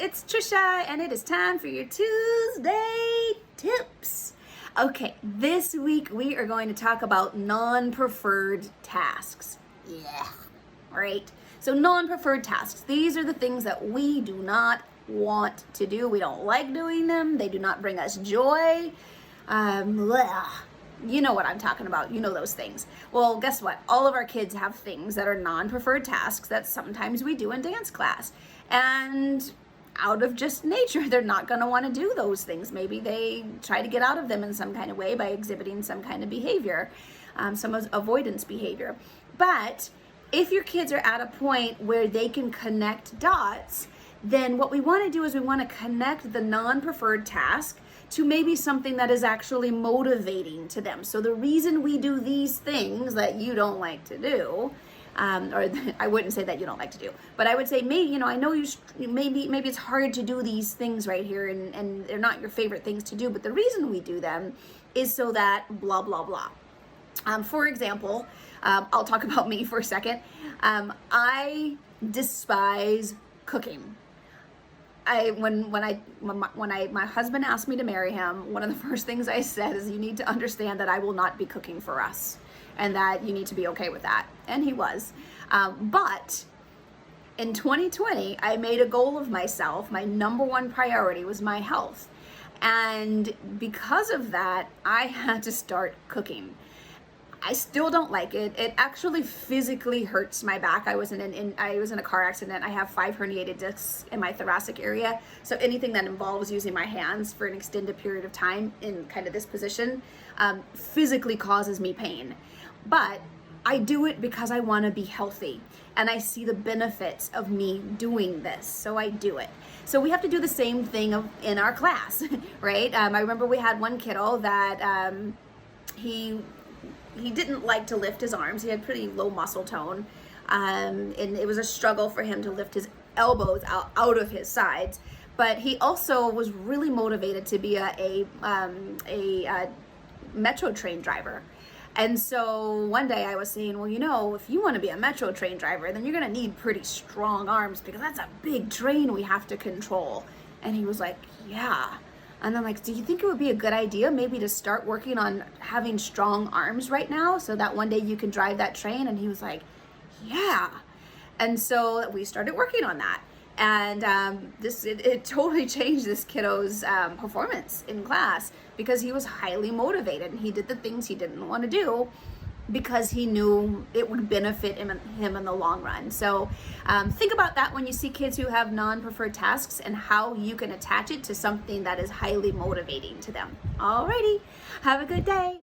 it's Tricia, and it is time for your Tuesday tips. Okay, this week we are going to talk about non-preferred tasks. Yeah, right? So non-preferred tasks, these are the things that we do not want to do. We don't like doing them. They do not bring us joy. You know what I'm talking about. You know those things. Well, guess what? All of our kids have things that are non-preferred tasks that sometimes we do in dance class. And out of just nature, they're not going to want to do those things. Maybe they try to get out of them in some kind of way by exhibiting some kind of behavior, some avoidance behavior. But if your kids are at a point where they can connect dots, then what we want to do is we want to connect the non-preferred task to maybe something that is actually motivating to them. So the reason we do these things that you don't like to do, or I wouldn't say that you don't like to do, but I would say maybe, I know maybe it's hard to do these things right here and they're not your favorite things to do, but the reason we do them is so that blah, blah, blah. For example, I'll talk about me for a second. I despise cooking. When my husband asked me to marry him, one of the first things I said is, you need to understand that I will not be cooking for us and that you need to be okay with that. And he was. But in 2020, I made a goal of myself. My number one priority was my health. And because of that, I had to start cooking. I still don't like it. It actually physically hurts my back. I was in a car accident. I have 5 herniated discs in my thoracic area. So anything that involves using my hands for an extended period of time in kind of this position physically causes me pain. But I do it because I want to be healthy and I see the benefits of me doing this. So I do it. So we have to do the same thing in our class, right? I remember we had one kiddo that he didn't like to lift his arms. He had pretty low muscle tone. And it was a struggle for him to lift his elbows out of his sides. But he also was really motivated to be a metro train driver. And so one day I was saying, well, if you want to be a metro train driver, then you're going to need pretty strong arms because that's a big train we have to control. And he was like, yeah. And I'm like, do you think it would be a good idea maybe to start working on having strong arms right now so that one day you can drive that train? And he was like, yeah. And so we started working on that. And it totally changed this kiddo's performance in class because he was highly motivated and he did the things he didn't want to do because he knew it would benefit him in the long run. So think about that when you see kids who have non-preferred tasks and how you can attach it to something that is highly motivating to them. Alrighty, have a good day.